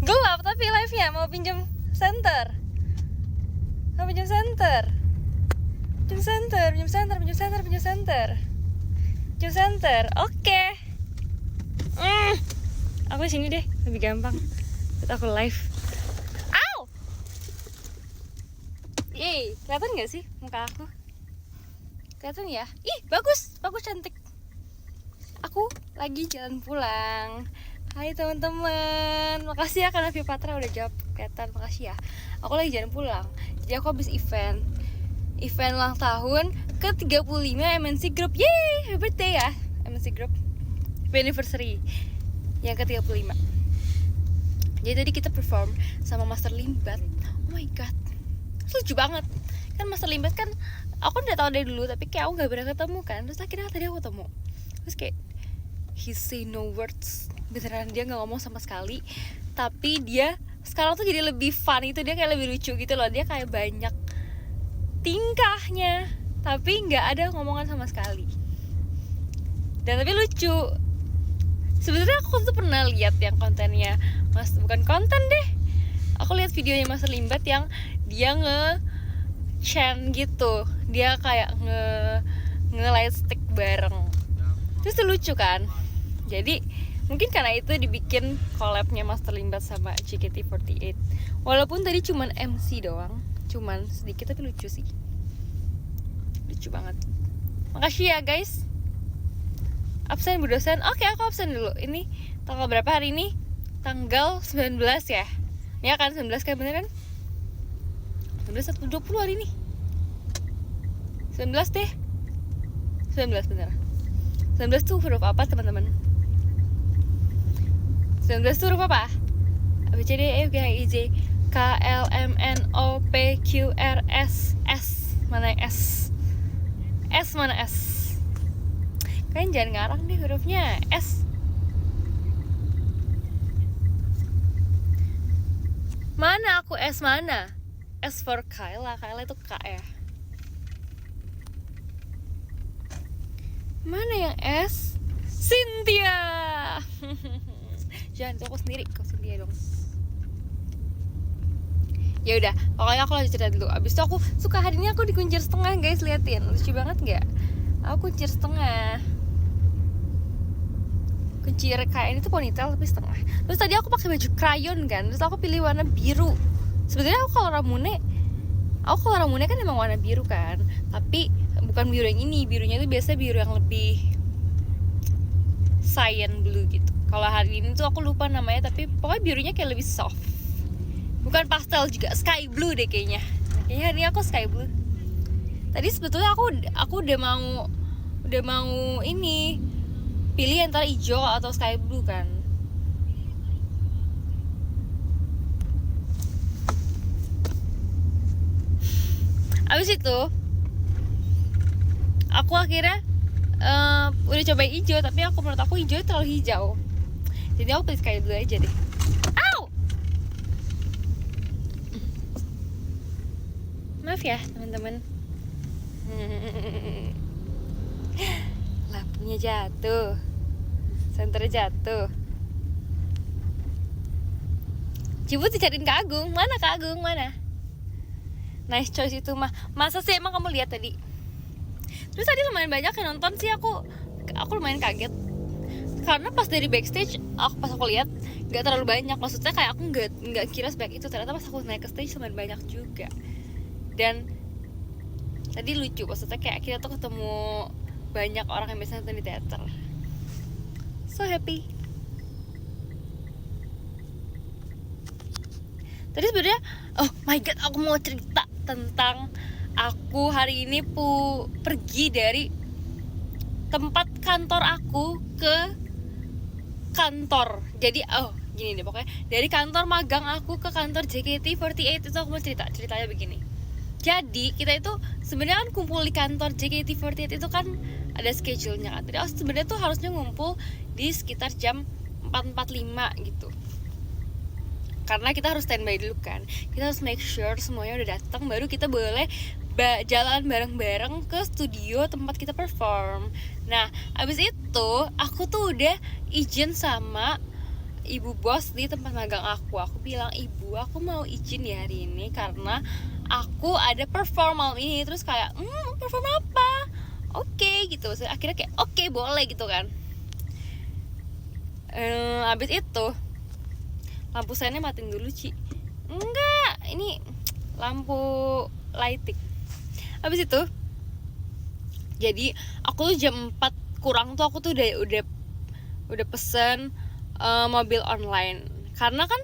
Gelap tapi live-nya mau pinjam center. Mau pinjam center. Pinjam center, pinjam center, pinjam center, pinjam center. Pinjam center. Oke. Aku di sini deh, lebih gampang. Buat aku live. Au! Yeay, kelihatan gak sih muka aku? Kelihatan ya? Ih, bagus, bagus, cantik. Aku lagi jalan pulang. Hai teman-teman, makasih ya karena Via Patra udah jawab kelihatan, makasih ya. Aku lagi jalan pulang. Jadi aku habis event ulang tahun ke 35 MNC Group. Yeay, happy birthday ya MNC Group. Happy anniversary yang ke 35. Jadi tadi kita perform sama Master Limbat. Oh my god, lucu banget. Kan Master Limbat kan aku udah tahu dari dulu, tapi kayak aku gak pernah ketemu kan. Terus akhirnya tadi aku ketemu. Terus kayak he say no words. Beneran dia gak ngomong sama sekali. Tapi dia sekarang tuh jadi lebih fun itu. Dia kayak lebih lucu gitu loh. Dia kayak banyak tingkahnya, tapi gak ada ngomongan sama sekali. Dan tapi lucu. Sebenarnya aku tuh pernah lihat yang kontennya Mas, bukan konten deh. Aku lihat videonya Mas Limbat yang dia nge-chant gitu. Dia kayak nge-light stick bareng. Terus tuh lucu kan. Jadi mungkin karena itu dibikin collabnya Master Limbat sama JKT48. Walaupun tadi cuman MC doang, cuman sedikit tapi lucu sih. Lucu banget. Makasih ya guys. Absen Bu dosen. Oke, aku absen dulu. Ini tanggal berapa hari ini? Tanggal 19 ya. Ya kan 19 kan, bener kan? 19 atau 20 hari ini? 19 deh. 19 bener. 19 tuh huruf apa teman-teman? 19 tuh huruf apa? A B C D E F G H I J K L M N O P Q R S. S mana S? S mana S? Kalian jangan ngarang deh hurufnya. S. Mana aku S mana? S for Kayla. Kayla itu K ya. Mana yang S? Cynthia. Jangan, itu aku sendiri. Kau Cynthia dong. Ya udah, pokoknya aku lanjut cerita dulu. Abis itu aku suka hari ini aku dikuncir setengah guys, liatin. Lucu banget nggak? Aku kuncir setengah. Kuncir kayak ini tuh ponytail tapi setengah. Terus tadi aku pakai baju crayon kan. Terus aku pilih warna biru. Sebenarnya aku kalau Ramune kan emang warna biru kan. Tapi bukan biru yang ini. Birunya itu biasa biru yang lebih cyan blue gitu. Kalau hari ini tuh aku lupa namanya, tapi pokoknya birunya kayak lebih soft. Bukan pastel juga, sky blue deh kayaknya. Kayaknya hari ini aku sky blue. Tadi sebetulnya aku udah mau ini pilih antara hijau atau sky blue kan. Abis itu aku akhirnya udah cobain hijau, tapi menurut aku hijau terlalu hijau. Jadi aku pilih sky blue aja deh. Au! Maaf ya teman-teman. Lampunya jatuh, senternya jatuh. Cibut dicariin Kak Agung. Mana Kak Agung, mana? Nice choice itu mah. Masa sih emang kamu lihat tadi? Terus tadi lumayan banyak yang nonton sih, aku lumayan kaget. Karena pas dari backstage, pas aku lihat nggak terlalu banyak. Maksudnya kayak aku nggak kira sebanyak itu. Ternyata pas aku naik ke stage lumayan banyak juga. Dan tadi lucu, maksudnya kayak kita tuh ketemu banyak orang yang biasanya nonton di teater. So happy. Tadi sebenarnya, oh my god, aku mau cerita tentang aku hari ini pergi dari tempat kantor aku ke kantor. Jadi gini deh pokoknya, dari kantor magang aku ke kantor JKT48 itu aku mau ceritanya begini. Jadi kita itu sebenarnya kan kumpul di kantor JKT48 itu kan ada schedule-nya kan. Jadi sebenarnya tuh harusnya ngumpul di sekitar jam 4.45 gitu. Karena kita harus standby dulu kan. Kita harus make sure semuanya udah datang, baru kita boleh jalan bareng-bareng ke studio tempat kita perform. Nah, abis itu aku tuh udah izin sama ibu bos di tempat magang aku bilang, ibu aku mau izin ya hari ini karena aku ada perform malam ini. Terus kayak perform apa? Oke gitu. So, akhirnya kayak oke, boleh gitu kan. Habis itu lampu sennya matiin dulu, Ci. Enggak, ini lampu lighting. Habis itu jadi aku tuh jam 4 kurang tuh aku tuh udah pesen mobil online. Karena kan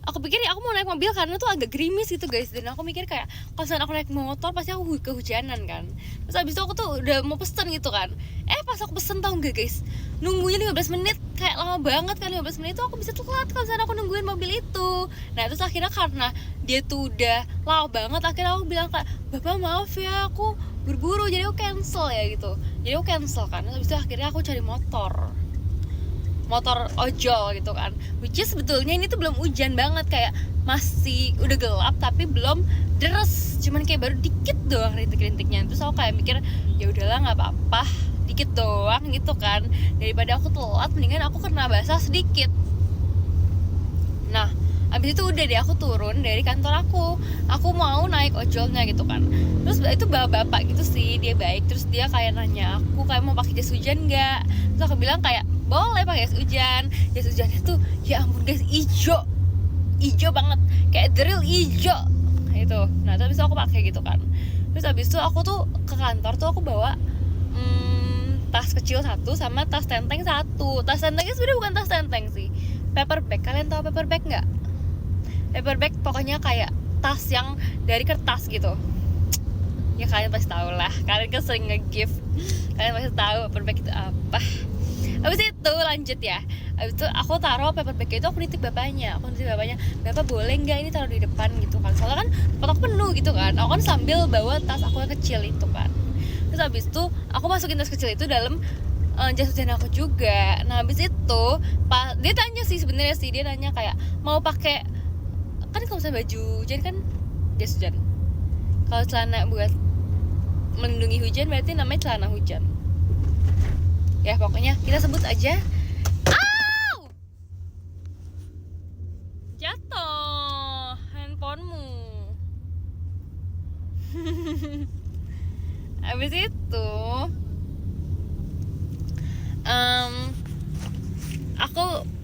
aku pikir aku mau naik mobil karena tuh agak gerimis gitu guys, dan aku mikir kayak kalau misalnya aku naik motor pasti aku kehujanan kan. Terus abis itu aku tuh udah mau pesen gitu kan, pas aku pesen tau gak guys, nunggunya 15 menit, kayak lama banget kan. 15 menit itu aku bisa telat kalau misalnya aku nungguin mobil itu. Nah terus akhirnya karena dia tuh udah lama banget, akhirnya aku bilang kayak, bapak maaf ya aku buru-buru jadi aku cancel ya gitu. Jadi aku cancel kan. Terus abis itu akhirnya aku cari motor ojol gitu kan, which is sebetulnya ini tuh belum hujan banget, kayak masih udah gelap tapi belum deres, cuman kayak baru dikit doang rintik-rintiknya. Terus aku kayak mikir ya udahlah nggak apa-apa, dikit doang gitu kan, daripada aku telat mendingan aku kena basah sedikit. Nah abis itu udah deh aku turun dari kantor aku mau naik ojolnya gitu kan. Terus itu bapak gitu sih, dia baik. Terus dia kayak nanya aku kayak mau pakai jas hujan nggak. Terus aku bilang kayak boleh pakai jas hujan. Jas hujannya tuh ya ampun guys, ijo banget, kayak drill ijo itu. Nah terus aku pakai gitu kan. Terus abis itu aku tuh ke kantor tuh aku bawa tas kecil satu sama tas tenteng satu. Tas tentengnya sebenarnya bukan tas tenteng sih, paper bag. Kalian tahu paper bag nggak? Paper bag pokoknya kayak tas yang dari kertas gitu. Ya kalian pasti tahu lah, kalian kan sering nge-gift, kalian pasti tahu paper bag itu apa. Habis itu lanjut ya. Habis itu aku taruh paper bag itu, aku nitip bapaknya. Bapak boleh nggak ini taruh di depan gitu kan, soalnya kan tempat aku penuh gitu kan. Aku kan sambil bawa tas aku yang kecil itu kan. Terus habis itu aku masukin tas kecil itu dalam jas hujan aku juga. Nah habis itu dia tanya sih, sebenarnya sih dia nanya kayak mau pakai, kan kalau misalnya baju hujan kan jas hujan, kalau celana buat melindungi hujan berarti namanya celana hujan. Ya pokoknya kita sebut aja. Au! Jatuh handphonemu. Habis itu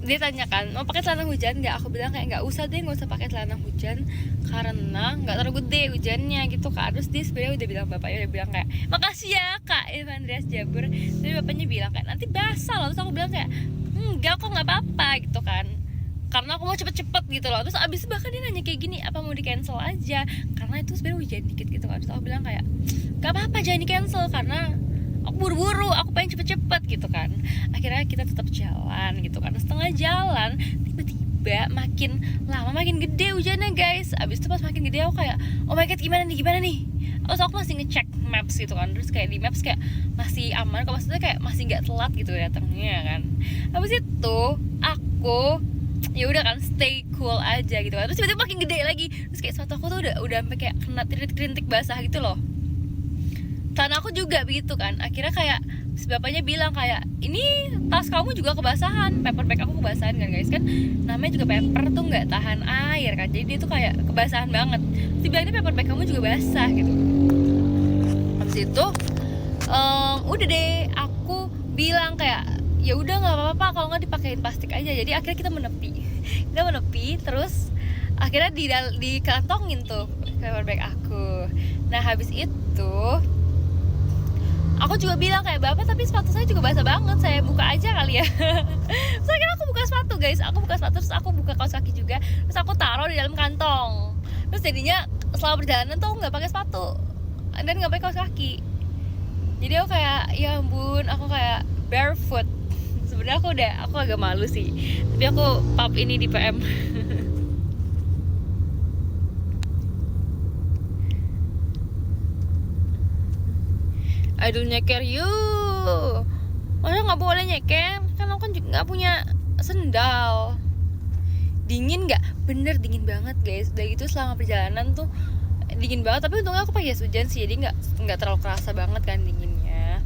dia tanya kan mau pakai celana hujan nggak. Aku bilang kayak nggak usah pakai celana hujan karena nggak terlalu gede hujannya gitu kan. Terus dia sebenarnya udah bilang, bapaknya udah bilang kayak makasih ya Kak Andreas Jabur. Tapi bapaknya bilang kayak nanti basah loh. Terus aku bilang kayak enggak kok, nggak apa-apa gitu kan, karena aku mau cepet-cepet gitu loh. Terus abis itu bahkan dia nanya kayak gini, apa mau di cancel aja karena itu sebenarnya hujan dikit gitu kan. Terus aku bilang kayak nggak apa-apa, jangan di cancel karena aku buru-buru, aku pengen cepet-cepet gitu kan. Akhirnya kita tetap jalan gitu kan. Setengah jalan tiba-tiba makin lama makin gede hujannya guys. Abis itu pas makin gede aku kayak oh my god, gimana nih. Terus aku masih ngecek maps gitu kan. Terus kayak di maps kayak masih aman, kalau maksudnya kayak masih nggak telat gitu datangnya kan. Abis itu aku ya udah kan stay cool aja gitu kan. Terus tiba-tiba makin gede lagi. Terus kayak sepatu aku tuh udah sampai kayak kena rintik-rintik basah gitu loh. Celana aku juga begitu kan. Akhirnya kayak si bapaknya bilang kayak ini tas kamu juga kebasahan, paper bag aku kebasahan kan guys. Kan namanya juga paper tuh nggak tahan air kan, jadi dia tuh kayak kebasahan banget. Dia bilang ini paper bag kamu juga basah gitu. Habis itu udah deh aku bilang kayak ya udah nggak apa-apa kalau nggak dipakein plastik aja. Jadi akhirnya kita menepi terus akhirnya dikantongin tuh paper bag aku. Nah habis itu aku juga bilang kayak bapak tapi sepatu saya juga basah banget, saya buka aja kali ya. Terus akhirnya aku buka sepatu guys, terus aku buka kaos kaki juga, terus aku taruh di dalam kantong. Terus jadinya selama perjalanan tuh nggak pakai sepatu dan nggak pakai kaos kaki. Jadi aku kayak ya ampun, aku kayak barefoot. Sebenarnya aku agak malu sih, tapi aku pub ini di PM. Aduh nyeker yuk, masa nggak boleh nyeker? Kan aku kan juga nggak punya sendal. Dingin nggak? Bener dingin banget guys. Udah gitu selama perjalanan tuh dingin banget. Tapi untungnya aku pakai jas hujan sih, jadi nggak terlalu kerasa banget kan dinginnya.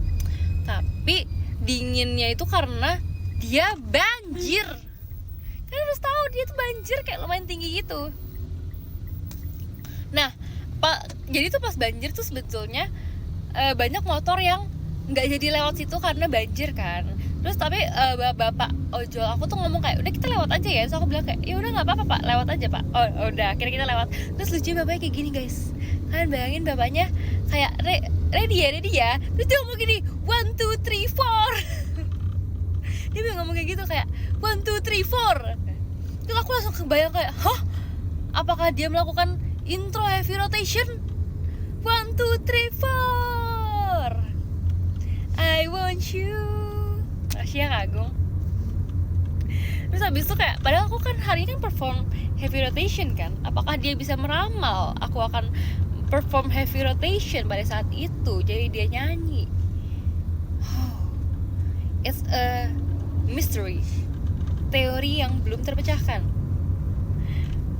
Tapi dinginnya itu karena dia banjir. kan harus tahu dia tuh banjir kayak lumayan tinggi gitu. Nah jadi tuh pas banjir tuh sebetulnya banyak motor yang nggak jadi lewat situ karena banjir kan. Terus tapi bapak ojol aku tuh ngomong kayak udah kita lewat aja ya. Terus aku bilang kayak ya udah nggak apa-apa pak, lewat aja pak. Oh udah akhirnya kita lewat. Terus lucu bapaknya kayak gini guys, kalian bayangin bapaknya kayak ready ya. Terus dia ngomong gini 1, 2, 3, 4 dia bilang ngomong kayak gitu kayak 1, 2, 3, 4. Terus aku langsung kebayang kayak hah, apakah dia melakukan intro heavy rotation 1, 2, 3, 4 I want you. Makasih ya Kak Agung. Terus habis itu kayak padahal aku kan hari ini kan perform heavy rotation kan, apakah dia bisa meramal aku akan perform heavy rotation pada saat itu. Jadi dia nyanyi. It's a mystery, teori yang belum terpecahkan.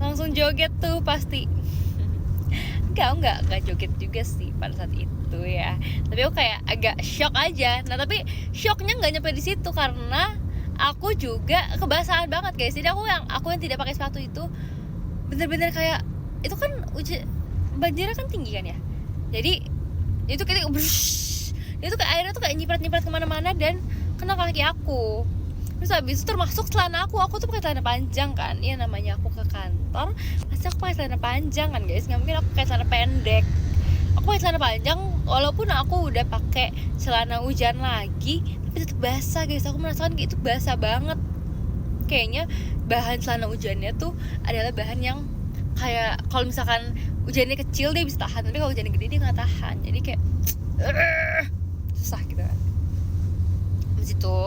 Langsung joget tuh pasti. Enggak joget juga sih pada saat itu ya. Tapi aku kayak agak shock aja. Nah tapi shocknya nggak nyampe di situ karena aku juga kebasahan banget guys. Jadi aku yang tidak pakai sepatu itu bener-bener kayak itu kan banjirnya kan tinggi kan ya. Jadi itu kayak itu kayak airnya tuh kayak nyiprat kemana-mana dan kena kaki aku. Terus habis itu termasuk celana aku tuh pakai celana panjang kan. Iya namanya aku ke kantor pasti aku pakai celana panjang kan guys, nggak mungkin aku pakai celana pendek. Aku pakai celana panjang walaupun aku udah pakai celana hujan lagi, tapi tetap basah guys. Aku merasakan kayak itu basah banget. Kayaknya bahan celana hujannya tuh adalah bahan yang kayak kalau misalkan hujannya kecil dia bisa tahan, tapi kalau hujannya gede dia nggak tahan. Jadi kayak susah gitu kan. Habis itu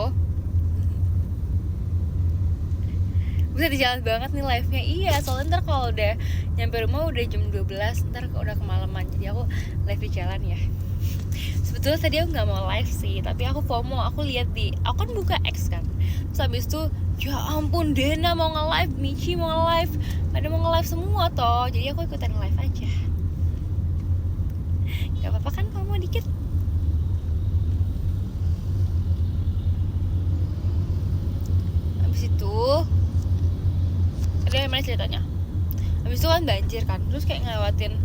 bisa di jalan banget nih live-nya. Iya, soalnya ntar kalau udah nyampe rumah udah jam 12, ntar udah kemalaman. Jadi aku live di jalan ya. Sebetulnya tadi aku gak mau live sih, tapi aku FOMO, aku lihat aku kan buka X kan. Terus habis itu, ya ampun Dena mau nge-live, Michi mau nge-live, pada mau nge-live semua toh. Jadi aku ikutan live aja. Gak apa-apa kan FOMO dikit. Habis itu ada mana ceritanya. Habis itu kan banjir kan, terus kayak ngelewatin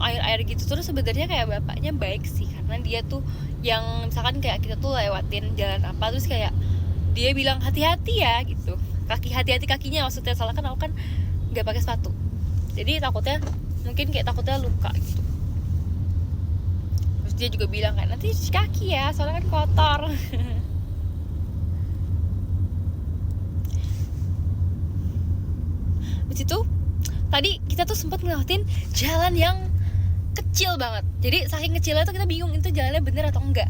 air gitu. Terus sebenarnya kayak bapaknya baik sih, karena dia tuh yang misalkan kayak kita tuh lewatin jalan apa, terus kayak dia bilang hati-hati ya gitu, hati-hati kakinya maksudnya. Soalnya kan aku kan nggak pakai sepatu, jadi takutnya luka gitu. Terus dia juga bilang kan nanti cuci kaki ya, soalnya kan kotor. Itu tadi kita tuh sempat ngelewatin jalan yang kecil banget. Jadi saking kecilnya tuh kita bingung itu jalannya bener atau enggak.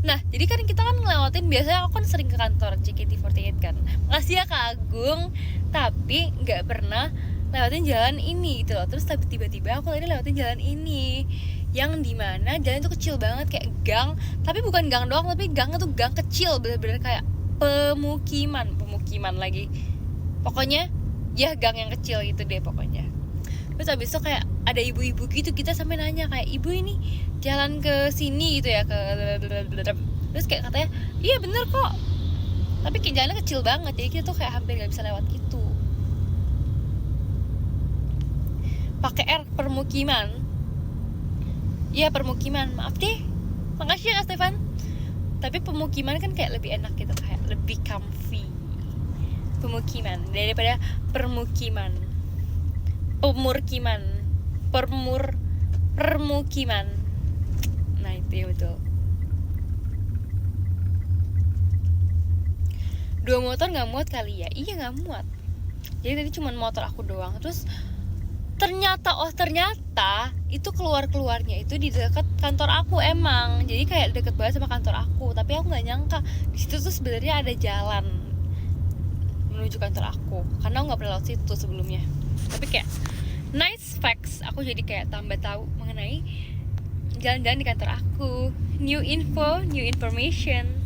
Nah jadi kan kita kan ngelewatin, biasanya aku kan sering ke kantor JKT48 kan. Makasih ya Kak Agung. Tapi nggak pernah lewatin jalan ini gitu loh. Terus tiba-tiba aku tadi lewatin jalan ini yang dimana jalan tuh kecil banget kayak gang. Tapi bukan gang doang, tapi gangnya tuh gang kecil, bener-bener kayak pemukiman lagi. Pokoknya ya gang yang kecil gitu deh pokoknya. Terus habis itu kayak ada ibu-ibu gitu, kita sampai nanya kayak ibu ini jalan ke sini gitu ya, terus kayak katanya iya bener kok, tapi kayak jalannya kecil banget, jadi kita tuh kayak hampir nggak bisa lewat gitu. Pakai R, permukiman. Iya permukiman, maaf deh, makasih ya Kak Stefan. Tapi pemukiman kan kayak lebih enak gitu, kayak lebih comfy. Pemukiman daripada permukiman. Nah itu ya betul. 2 motor nggak muat kali ya. Iya nggak muat. Jadi tadi cuma motor aku doang. Terus ternyata itu keluarnya itu di dekat kantor aku emang. Jadi kayak deket banget sama kantor aku. Tapi aku nggak nyangka di situ tuh sebenarnya ada jalan menuju kantor aku, karena aku nggak pernah lewat situ sebelumnya. Tapi kayak nice facts, aku jadi kayak tambah tahu mengenai jalan-jalan di kantor aku. New information.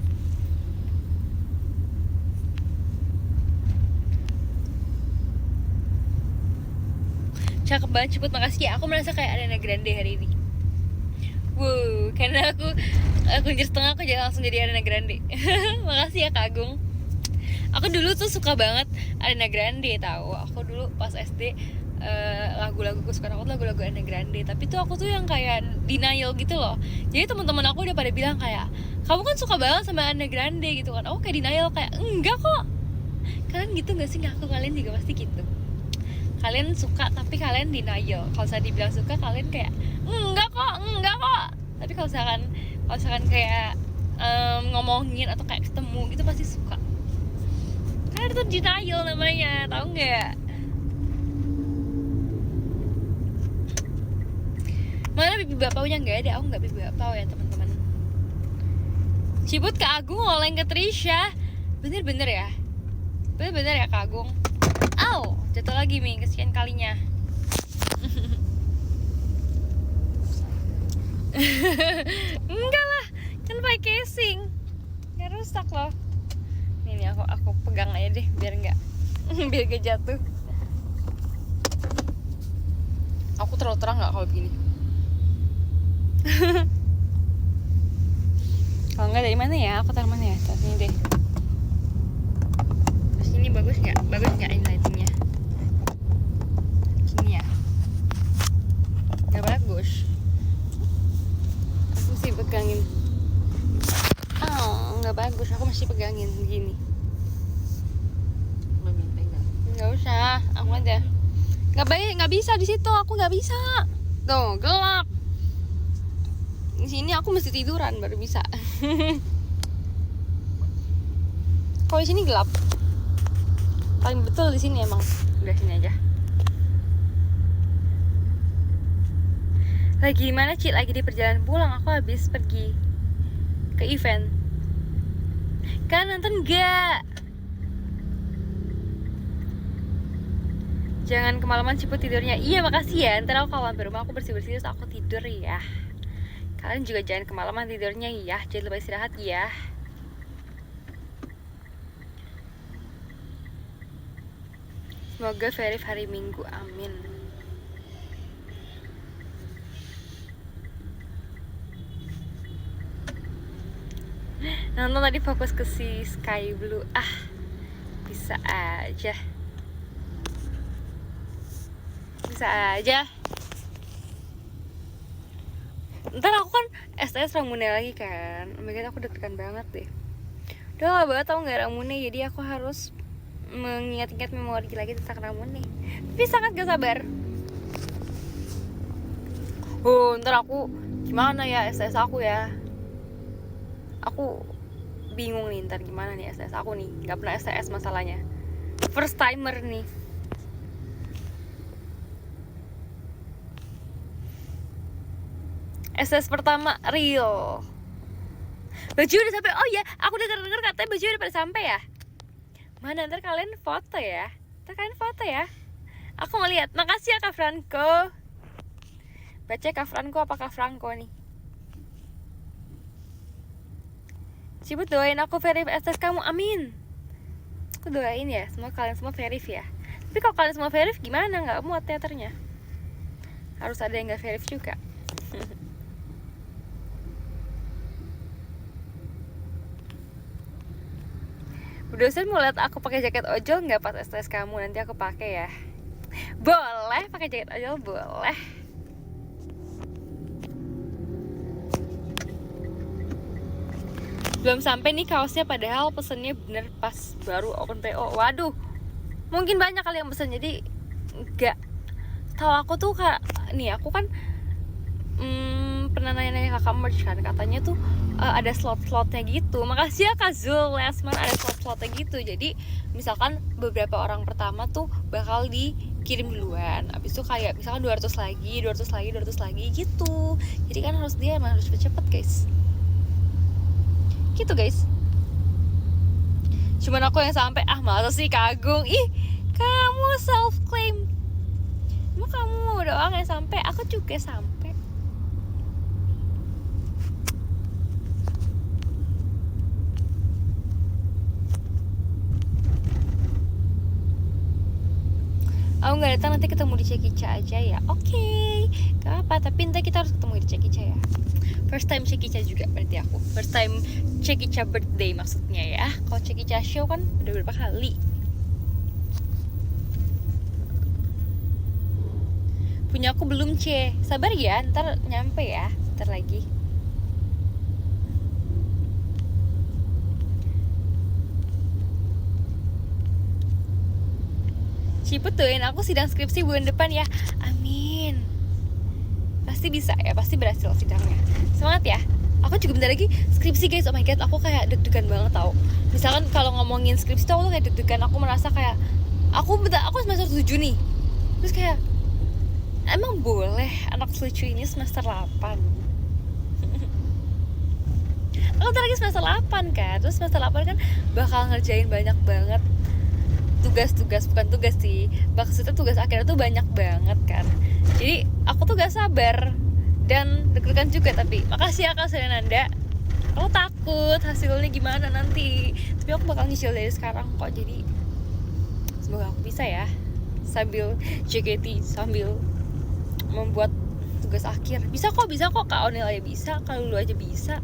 Cakep banget Ciput, makasih ya. Aku merasa kayak Ariana Grande hari ini. Wow, karena aku jers setengah aku jadi langsung jadi Ariana Grande. Makasih ya Kak Agung. Aku dulu tuh suka banget Ariana Grande tahu. Aku dulu pas SD lagu-lagu kesukaan aku tuh lagu-lagu Ariana Grande. Tapi tuh aku tuh yang kayak denial gitu loh. Jadi teman-teman aku udah pada bilang kayak, kamu kan suka banget sama Ariana Grande gitu kan. Aku kayak denial kayak enggak kok. Kalian gitu nggak sih? Ngaku kalian juga pasti gitu. Kalian suka tapi kalian denial. Kalau saya dibilang suka kalian kayak enggak kok. Tapi kalau misalkan kayak ngomongin atau kayak ketemu gitu pasti suka. Karena itu denial namanya, tahu nggak? Mana bibi bapaunya nggak ada, aku nggak bibi bapau ya teman-teman. Cibut Kak Agung oleng ke Trisha, bener ya Kak Agung. Au, jatuh lagi Mi, kesekian kalinya. Enggak lah, kan pakai casing, nggak rusak loh. Ini aku pegang aja deh biar nggak jatuh. Aku terlalu terang nggak kalau begini? Kalau nggak dari mana ya? Aku taruh mana ya? Taruh sini deh. Terus ini bagus nggak ini lightingnya? Sini ya? Nggak bagus. Aku mesti pegangin. Oh, nggak bagus. Aku mesti pegangin begini. Nggak usah, aku aja. Nggak bisa di situ. Aku nggak bisa. Tuh gelap. Di sini aku mesti tiduran baru bisa. Kalau di sini gelap. Paling betul di sini emang. Udah sini aja. Lagi mana Ci? Lagi di perjalanan pulang. Aku habis pergi ke event. Kan nonton enggak? Jangan kemalaman Ciput tidurnya. Iya makasih ya. Ntar aku kalau sampai rumah aku bersih-bersih terus aku tidur ya. Kalian juga jangan kemalaman tidurnya ya. Jangan lupa istirahat ya. Semoga verif hari Minggu. Amin. Nonton tadi fokus ke si Sky Blue. Bisa aja. Ntar aku kan STS Ramune lagi kan. Oh my god, aku deg-degan banget deh. Udah lama banget tau gak Ramune. Jadi aku harus mengingat-ingat memori lagi tentang Ramune. Tapi sangat gak sabar. Ntar aku gimana ya STS aku ya. Aku bingung nih ntar gimana nih STS aku nih. Gak pernah STS masalahnya. First timer nih. STS pertama real. Baju udah sampai. Oh ya, aku dengar katanya baju udah pada sampai ya. Mana ntar kalian foto ya. Aku mau lihat. Makasih ya Kak Franco. Baca Kak Franco apa Kak Franco nih. Cibut doain aku verif STS kamu, amin. Aku doain ya, semoga kalian semua verif ya. Tapi kalau kalian semua verif gimana? Nggak muat teaternya. Harus ada yang nggak verif juga. Bu dosen mau lihat aku pakai jaket ojol nggak pas STS kamu? Nanti aku pakai ya. Boleh pakai jaket ojol, boleh. Belum sampai nih kaosnya, padahal pesennya bener pas baru open PO. Waduh, mungkin banyak kali yang pesen, jadi nggak tahu. Aku tuh kak, nih aku kan pernah nanya-nanya kakak merch kan, katanya tuh ada slot-slotnya gitu. Makasih ya Kak Zul Lesman, ada slot-slotnya gitu. Jadi misalkan beberapa orang pertama tuh bakal dikirim duluan. Abis itu kayak misalkan 200 lagi gitu. Jadi kan harus cepet guys. Gitu guys. Cuman aku yang sampai. Masa sih Kak Agung? Ih, kamu self claim. Emang kamu doang yang sampai? Aku juga sampai. Aku nggak datang, nanti ketemu di Cekica aja ya. Oke. gak apa, tapi entah kita harus ketemu di Cekica ya. First time Cekica juga berarti aku. First time Cekica birthday maksudnya ya. Kalau Cekica show kan udah berapa kali. Punya aku belum, C. Sabar ya, ntar nyampe ya, ntar lagi. Ciputuin, aku sidang skripsi bulan depan ya. Amin. Pasti bisa ya, pasti berhasil sidangnya. Semangat ya. Aku juga bentar lagi skripsi guys. Oh my god, aku kayak deg-degan banget tau. Misalkan kalau ngomongin skripsi tuh aku kayak deg-degan. Aku merasa kayak aku semester 7 nih. Terus kayak emang boleh anak lucu ini semester 8? Aku bentar lagi semester 8 kan. Terus semester 8 kan bakal ngerjain banyak banget tugas-tugas, bukan tugas sih, maksudnya tugas akhirnya tuh banyak banget kan. Jadi aku tuh gak sabar dan deg-degan juga. Tapi makasih ya Kak Nanda. Aku takut hasilnya gimana nanti, tapi aku bakal nyicil dari sekarang kok. Jadi semoga aku bisa ya, sambil JKT, sambil membuat tugas akhir. Bisa kok Kak Onel aja bisa, Kak Lulu aja bisa,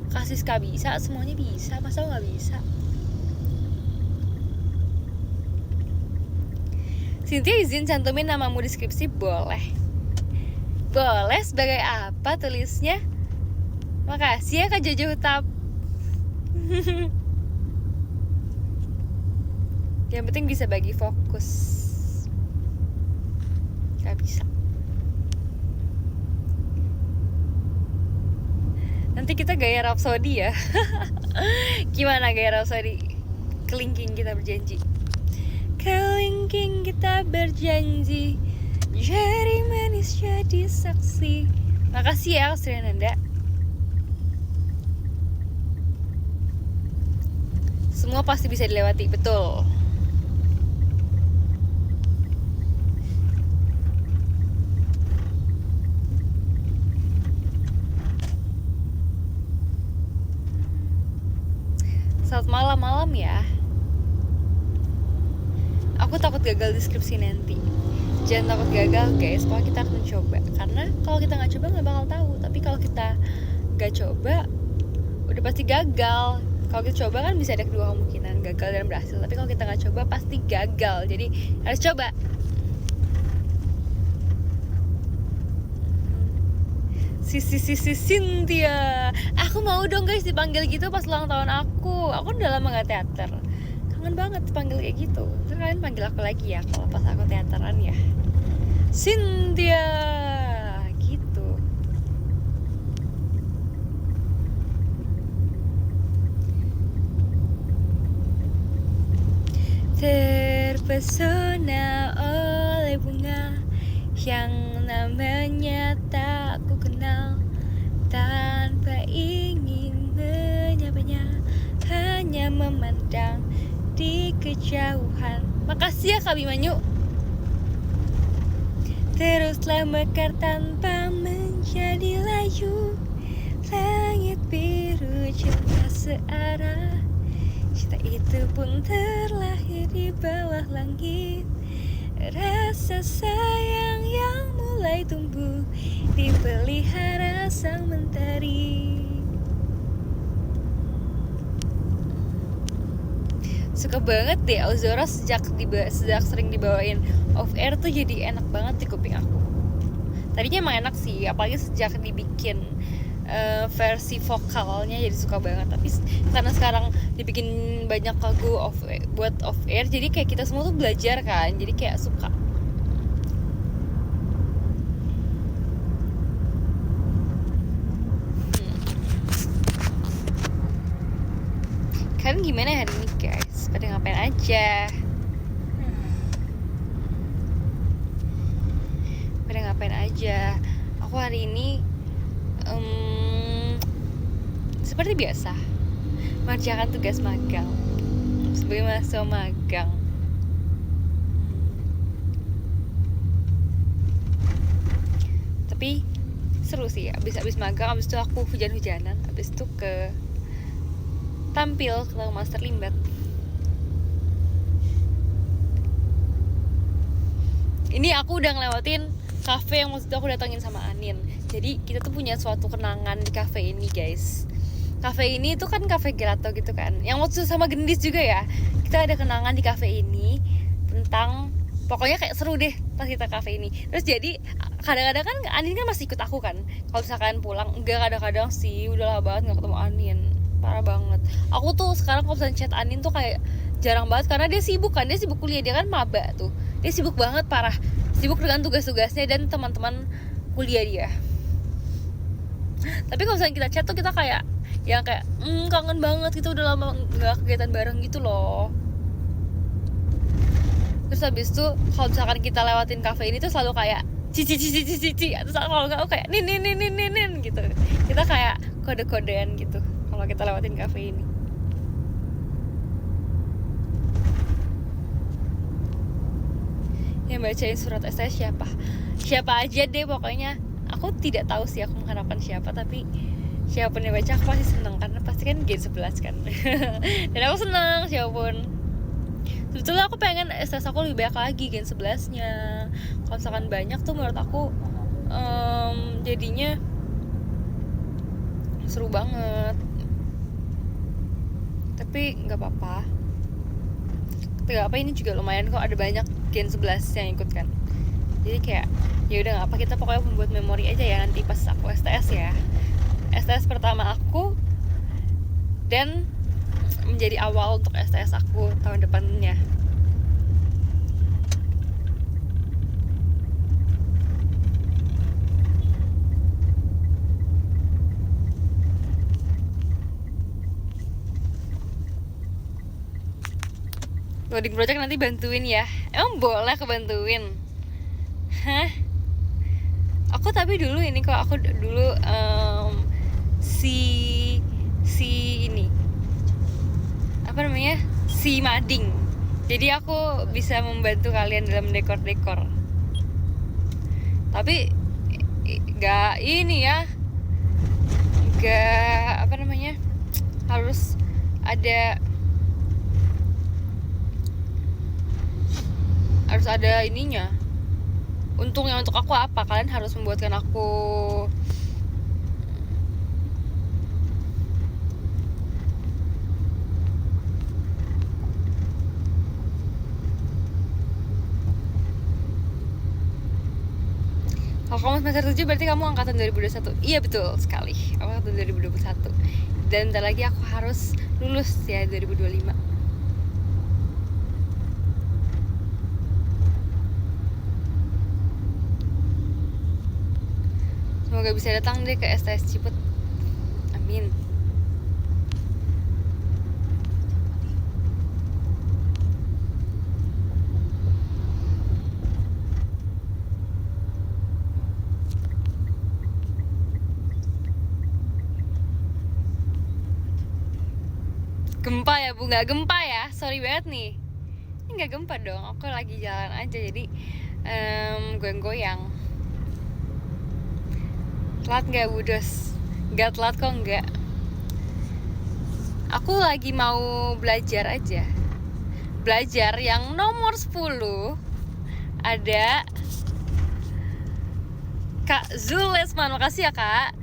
Kak Siska bisa, semuanya bisa. Masa gak bisa? Cynthia izin cantumin namamu di skripsi, boleh. Boleh, sebagai apa tulisnya? Makasih ya Kak Jojo Hutap. Yang penting bisa bagi fokus. Gak bisa. Nanti kita gaya Rhapsody ya. Gimana gaya Rhapsody? Kelingking kita berjanji. Kelingking kita berjanji, jadi manis jadi saksi. Makasih ya Kak Nanda. Semua pasti bisa dilewati, betul. Selamat malam ya. Aku takut gagal di skripsi nanti. Jangan takut gagal guys, kalau kita harus mencoba. Karena kalau kita nggak coba nggak bakal tahu. Tapi kalau kita nggak coba, udah pasti gagal. Kalau kita coba kan bisa ada kedua kemungkinan, gagal dan berhasil. Tapi kalau kita nggak coba pasti gagal. Jadi harus coba. Sisi Cynthia, aku mau dong guys dipanggil gitu pas ulang tahun aku. Aku udah lama nggak teater. Kangen banget panggil kayak gitu. Terus kalian panggil aku lagi ya kalau pas aku teateran ya. Cynthia gitu. Terpesona oleh bunga yang namanya tak ku kenal, tanpa ingin menyapanya, hanya memandang di kejauhan. Makasih ya Kak Bimanyu. Teruslah mekar tanpa menjadi layu, langit biru cinta searah. Cinta itu pun terlahir di bawah langit. Rasa sayang yang mulai tumbuh dipelihara sang mentari. Suka banget deh Ozora sejak sering dibawain off air tuh jadi enak banget di kuping aku. Tadinya emang enak sih, apalagi sejak dibikin versi vokalnya jadi suka banget. Tapi karena sekarang dibikin banyak lagu buat off air, jadi kayak kita semua tuh belajar kan, jadi kayak suka. Kalian gimana hari ini guys? Pada ngapain aja? Pada ngapain aja? Aku hari ini seperti biasa mengerjakan tugas magang sebagai mahasiswa magang. Tapi seru sih, abis magang, abis itu aku hujan-hujanan, abis itu tampil ke Master Limbat. Ini aku udah ngelewatin cafe yang waktu itu aku datangin sama Anin. Jadi kita tuh punya suatu kenangan di cafe ini guys. Cafe ini tuh kan cafe gelato gitu kan, yang waktu itu sama Gendis juga ya. Kita ada kenangan di cafe ini tentang, pokoknya kayak seru deh pas kita cafe ini. Terus jadi kadang-kadang kan Anin kan masih ikut aku kan kalau misalkan pulang. Enggak, kadang-kadang sih udah lama banget gak ketemu Anin, parah banget. Aku tuh sekarang kalau misalnya chat Anin tuh kayak jarang banget karena dia sibuk kan, dia sibuk kuliah, dia kan maba tuh, dia sibuk banget parah, sibuk dengan tugas-tugasnya dan teman-teman kuliah dia. Tapi kalau misalnya kita chat tuh kita kayak yang kayak kangen banget gitu, udah lama nggak kegiatan bareng gitu loh. Terus habis itu kalau misalkan kita lewatin cafe ini tuh selalu kayak cici, terus kalau nggak kayak nin gitu. Kita kayak kode-kodean gitu kalau kita lewatin cafe ini. Yang bacain surat STS siapa aja deh pokoknya. Aku tidak tahu sih aku mengharapkan siapa, tapi siapapun yang baca aku pasti seneng karena pasti kan Gen 11 kan. Dan aku seneng siapapun. Sebetulnya aku pengen STS aku lebih banyak lagi Gen 11 nya. Kalau misalkan banyak tuh menurut aku jadinya seru banget. Tapi gak apa-apa, ini juga lumayan kok, ada banyak Gen 11 yang ikut kan. Jadi kayak ya udah nggak apa, kita pokoknya membuat memori aja ya nanti pas aku STS ya. STS pertama aku dan menjadi awal untuk STS aku tahun depannya. Loading project nanti bantuin ya. Emang boleh kebantuin? Hah? Aku tapi dulu ini kok, aku dulu si ini apa namanya, si mading. Jadi aku bisa membantu kalian dalam dekor. Tapi gak ini ya, gak apa namanya, harus ada ininya. Untungnya untuk aku apa? Kalian harus membuatkan aku kalau kamu semester 7 berarti kamu angkatan 2021. Iya betul sekali, aku angkatan 2021. Dan bentar lagi aku harus lulus ya 2025. Semoga bisa datang deh ke STS Ciput. Amin. Gempa ya Bu, nggak gempa ya, sorry banget nih. Ini nggak gempa dong, aku lagi jalan aja jadi goyang-goyang. Telat nggak Bu Dos? Nggak telat kok, nggak. Aku lagi mau belajar aja. Belajar yang nomor 10 ada Kak Zulesman, makasih ya Kak.